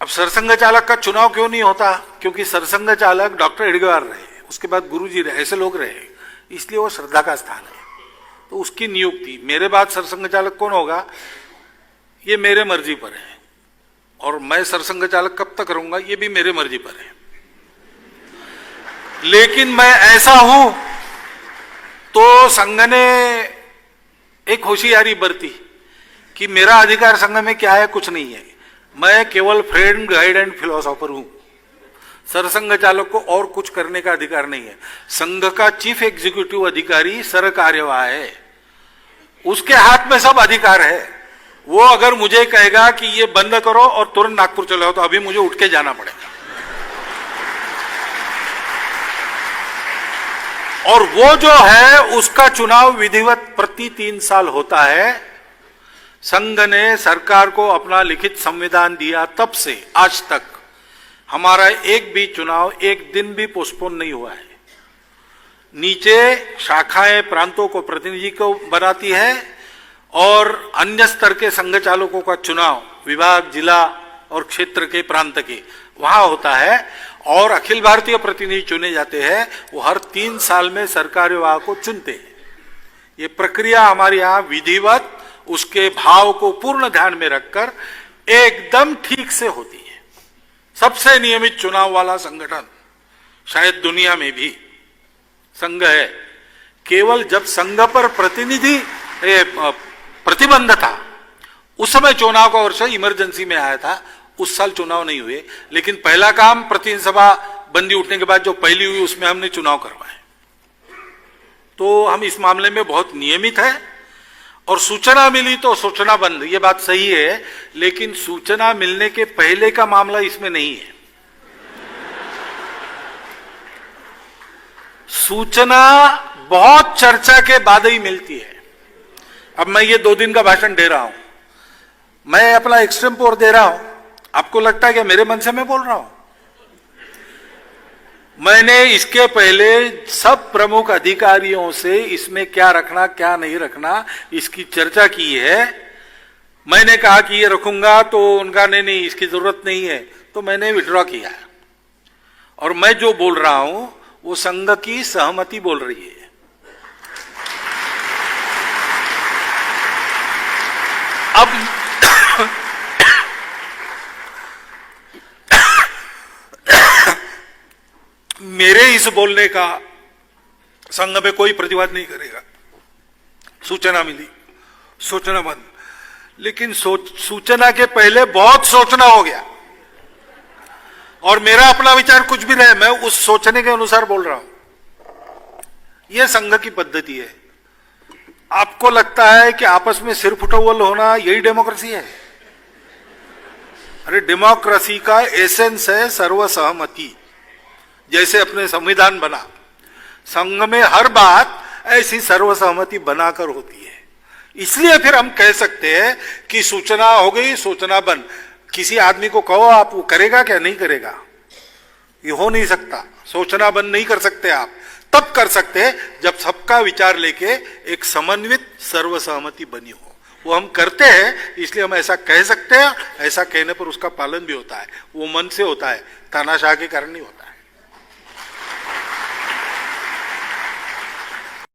अब सरसंघ चालक का चुनाव क्यों नहीं होता? क्योंकि सरसंघ चालक डॉक्टर एडगर रहे, उसके बाद गुरुजी रहे, ऐसे लोग रहे, इसलिए वो श्रद्धा का स्थान है। तो उसकी नियुक्ति, मेरे बाद सरसंघ चालक कौन होगा ये मेरे मर्जी पर है, और मैं सरसंघ चालक कब तक रहूंगा ये भी मेरे मर्जी पर है। लेकिन मैं ऐसा हूं तो संघ ने एक होशियारी बरती कि मेरा अधिकार संघ में क्या है, कुछ नहीं है, मैं केवल फ्रेंड गाइड एंड फिलोसोफर हूं। सरसंघ चालक को और कुछ करने का अधिकार नहीं है। संघ का चीफ एग्जीक्यूटिव अधिकारी सर कार्यवाह है, उसके हाथ में सब अधिकार है। वो अगर मुझे कहेगा कि ये बंद करो और तुरंत नागपुर चले जाओ, तो अभी मुझे उठ के जाना पड़ेगा। और वो जो है उसका चुनाव विधिवत प्रति 3 साल होता है। संघ ने सरकार को अपना लिखित संविधान दिया तब से आज तक हमारा एक भी चुनाव एक दिन भी पोस्टपोन नहीं हुआ है। नीचे शाखाएं प्रांतों को प्रतिनिधि को बनाती है और अन्य स्तर के संघ चालकों का चुनाव विभाग, जिला और क्षेत्र के प्रांत के वहां होता है, और अखिल भारतीय प्रतिनिधि चुने जाते हैं। वो हर 3 साल में सरकार्यवाह को चुनते हैं। ये प्रक्रिया हमारे यहाँ विधिवत उसके भाव को पूर्ण ध्यान में रखकर एकदम ठीक से होती है। सबसे नियमित चुनाव वाला संगठन शायद दुनिया में भी संघ है। केवल जब संघ पर प्रतिबंध था उस समय चुनाव का वर्ष इमरजेंसी में आया था, उस साल चुनाव नहीं हुए। लेकिन पहला काम प्रतिनिधि सभा बंदी उठने के बाद जो पहली हुई उसमें हमने चुनाव करवाए। तो हम इस मामले में बहुत नियमित है। और सूचना मिली तो सूचना बंद, ये बात सही है, लेकिन सूचना मिलने के पहले का मामला इसमें नहीं है। सूचना बहुत चर्चा के बाद ही मिलती है। अब मैं ये 2 दिन का भाषण दे रहा हूं, मैं अपना एक्सटेम्पोर दे रहा हूं, आपको लगता है कि मेरे मन से मैं बोल रहा हूं? मैंने इसके पहले सब प्रमुख अधिकारियों से इसमें क्या रखना क्या नहीं रखना इसकी चर्चा की है। मैंने कहा कि ये रखूंगा तो उनका नहीं इसकी जरूरत नहीं है, तो मैंने विड्रॉ किया। और मैं जो बोल रहा हूं वो संघ की सहमति बोल रही है। अब मेरे इस बोलने का संघ में कोई प्रतिवाद नहीं करेगा। सूचना मिली, सूचना बंद, लेकिन सूचना के पहले बहुत सोचना हो गया, और मेरा अपना विचार कुछ भी रहे, मैं उस सोचने के अनुसार बोल रहा हूं। यह संघ की पद्धति है। आपको लगता है कि आपस में सिर फुटौल होना यही डेमोक्रेसी है? अरे डेमोक्रेसी का एसेंस है सर्वसहमति। जैसे अपने संविधान बना, संघ में हर बात ऐसी सर्वसहमति बनाकर होती है। इसलिए फिर हम कह सकते हैं कि सूचना हो गई, सूचना बंद। किसी आदमी को कहो आप, वो करेगा क्या? नहीं करेगा, ये हो नहीं सकता। सूचना बंद नहीं कर सकते आप, तब कर सकते हैं जब सबका विचार लेके एक समन्वित सर्वसहमति बनी हो। वो हम करते हैं, इसलिए हम ऐसा कह सकते हैं। ऐसा कहने पर उसका पालन भी होता है, वो मन से होता है, तानाशाह के कारण नहीं होता है।